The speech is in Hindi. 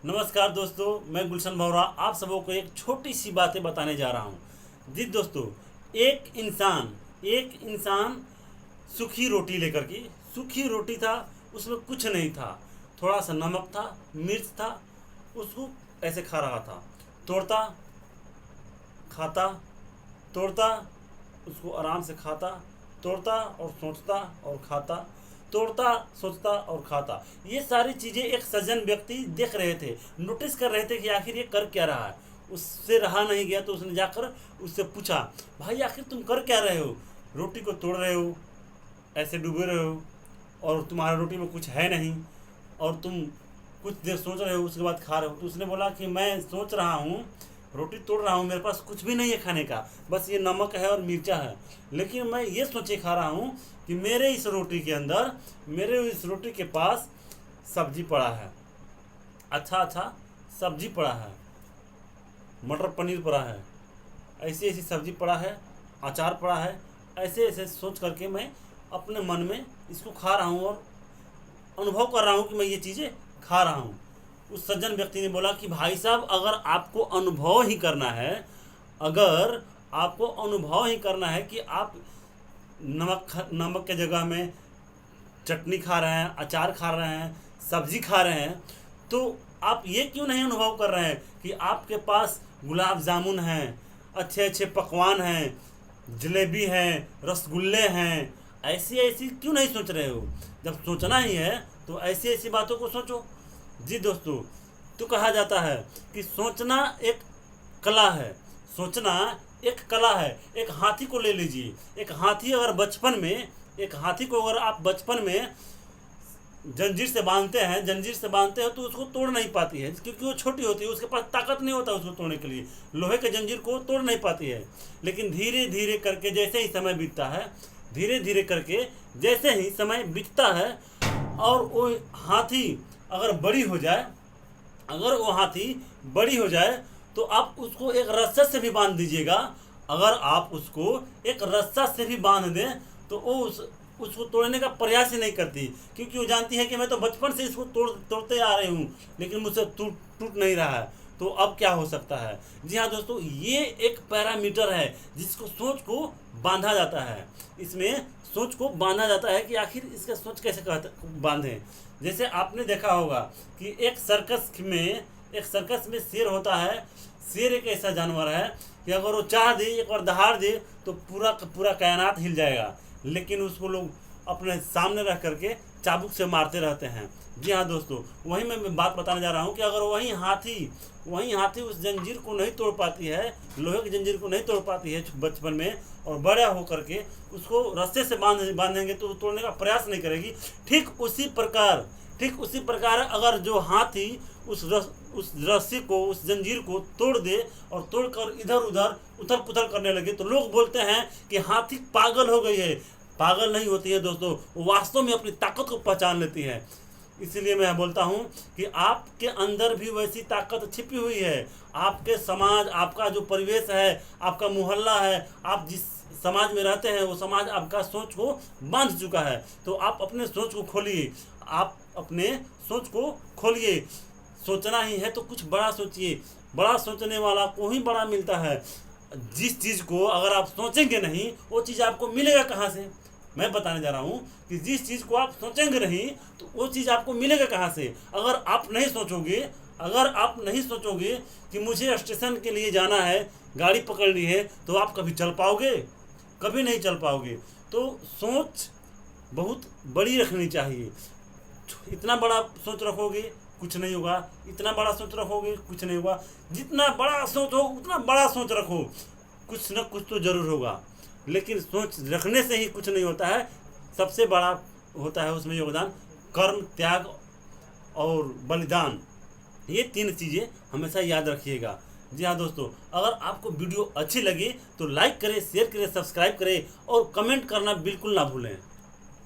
नमस्कार दोस्तों, मैं गुलशन भौरा आप सबों को एक छोटी सी बातें बताने जा रहा हूँ। जी दोस्तों, एक इंसान सूखी रोटी लेकर के, सूखी रोटी था, उसमें कुछ नहीं था, थोड़ा सा नमक था, मिर्च था, उसको ऐसे खा रहा था। तोड़ता, खाता, तोड़ता, उसको आराम से खाता, तोड़ता और सोचता और खाता, तोड़ता, सोचता और खाता। ये सारी चीज़ें एक सज्जन व्यक्ति देख रहे थे, नोटिस कर रहे थे कि आखिर ये कर क्या रहा है। उससे रहा नहीं गया तो उसने जाकर उससे पूछा, भाई आखिर तुम कर क्या रहे हो? रोटी को तोड़ रहे हो, ऐसे डूबे रहे हो, और तुम्हारा रोटी में कुछ है नहीं, और तुम कुछ देर सोच रहे हो, उसके बाद खा रहे हो। तो उसने बोला कि मैं सोच रहा हूँ, रोटी तोड़ रहा हूँ, मेरे पास कुछ भी नहीं है खाने का, बस ये नमक है और मिर्चा है, लेकिन मैं ये सोचे खा रहा हूँ कि मेरे इस रोटी के अंदर, मेरे इस रोटी के पास सब्जी पड़ा है, अच्छा अच्छा सब्जी पड़ा है, मटर पनीर पड़ा है, ऐसी ऐसी सब्जी पड़ा है, अचार पड़ा है। ऐसे ऐसे सोच करके मैं अपने मन में इसको खा रहा हूँ और अनुभव कर रहा हूँ कि मैं ये चीज़ें खा रहा हूँ। उस सज्जन व्यक्ति ने बोला कि भाई साहब, अगर आपको अनुभव ही करना है, अगर आपको अनुभव ही करना है कि आप नमक के जगह में चटनी खा रहे हैं, अचार खा रहे हैं, सब्जी खा रहे हैं, तो आप ये क्यों नहीं अनुभव कर रहे हैं कि आपके पास गुलाब जामुन हैं, अच्छे अच्छे पकवान हैं, जलेबी हैं, रसगुल्ले हैं। ऐसी ऐसी क्यों नहीं सोच रहे हो? जब सोचना ही है तो ऐसी ऐसी बातों को सोचो। जी दोस्तों, तो कहा जाता है कि सोचना एक कला है, सोचना एक कला है। एक हाथी को ले लीजिए, एक हाथी अगर बचपन में, एक हाथी को अगर आप बचपन में जंजीर से बांधते हैं तो उसको तोड़ नहीं पाती है, क्योंकि वो छोटी होती है, उसके पास ताकत नहीं होता उसको तोड़ने के लिए, लोहे के जंजीर को तोड़ नहीं पाती है। लेकिन धीरे धीरे करके जैसे ही समय बीतता है, धीरे धीरे करके जैसे ही समय बीतता है, और वो हाथी अगर बड़ी हो जाए, अगर वो हाथी बड़ी हो जाए तो आप उसको एक रस्से से भी बांध दीजिएगा। अगर आप उसको एक रस्सा से भी बांध दें तो वो उसको तोड़ने का प्रयास ही नहीं करती, क्योंकि वो जानती है कि मैं तो बचपन से इसको तोड़ते आ रही हूँ, लेकिन मुझसे टूट नहीं रहा है, तो अब क्या हो सकता है। जी हाँ दोस्तों, ये एक पैरामीटर है जिसको सोच को बांधा जाता है। इसमें सोच को बांधा जाता है कि आखिर इसका सोच कैसे बांधें। जैसे आपने देखा होगा कि एक सर्कस में शेर होता है। शेर एक ऐसा जानवर है कि अगर वो चाह दे, एक बार दहाड़ दे, तो पूरा पूरा कायनात हिल जाएगा, लेकिन उसको लोग अपने सामने रख करके चाबुक से मारते रहते हैं। जी हाँ दोस्तों, वहीं मैं बात बताने जा रहा हूँ कि अगर वहीं हाथी उस जंजीर को नहीं तोड़ पाती है, लोहे की जंजीर को नहीं तोड़ पाती है बचपन में, और बड़ा होकर के उसको रस्से से बांधेंगे तो तोड़ने का प्रयास नहीं करेगी। ठीक उसी प्रकार अगर जो हाथी उस रस्सी को, उस जंजीर को तोड़ दे और तोड़कर इधर उधर उथल पुथल करने लगे, तो लोग बोलते हैं कि हाथी पागल हो गई है। पागल नहीं होती है दोस्तों, वो वास्तव में अपनी ताकत को पहचान लेती है। इसलिए मैं बोलता हूँ कि आपके अंदर भी वैसी ताकत छिपी हुई है। आपके समाज, आपका जो परिवेश है, आपका मोहल्ला है, आप जिस समाज में रहते हैं वो समाज आपका सोच को बांध चुका है। तो आप अपने सोच को खोलिए, आप अपने सोच को खोलिए। सोचना ही है तो कुछ बड़ा सोचिए, बड़ा सोचने वाला को ही बड़ा मिलता है। जिस चीज़ को अगर आप सोचेंगे नहीं, वो चीज़ आपको मिलेगा कहाँ से? मैं बताने जा रहा हूँ कि जिस चीज़ को आप सोचेंगे नहीं तो वो चीज़ आपको मिलेगा कहाँ से? अगर आप नहीं सोचोगे कि मुझे स्टेशन के लिए जाना है, गाड़ी पकड़नी है, तो आप कभी चल पाओगे? कभी नहीं चल पाओगे। तो सोच बहुत बड़ी रखनी चाहिए। इतना बड़ा सोच रखोगे कुछ नहीं होगा, इतना बड़ा सोच रखोगे कुछ नहीं होगा। जितना बड़ा सोच हो उतना बड़ा सोच रखो, कुछ न कुछ तो जरूर होगा। लेकिन सोच रखने से ही कुछ नहीं होता है, सबसे बड़ा होता है उसमें योगदान कर्म, त्याग और बलिदान। ये 3 चीज़ें हमेशा याद रखिएगा। जी हाँ दोस्तों, अगर आपको वीडियो अच्छी लगी तो लाइक करें, शेयर करें, सब्सक्राइब करें और कमेंट करना बिल्कुल ना भूलें।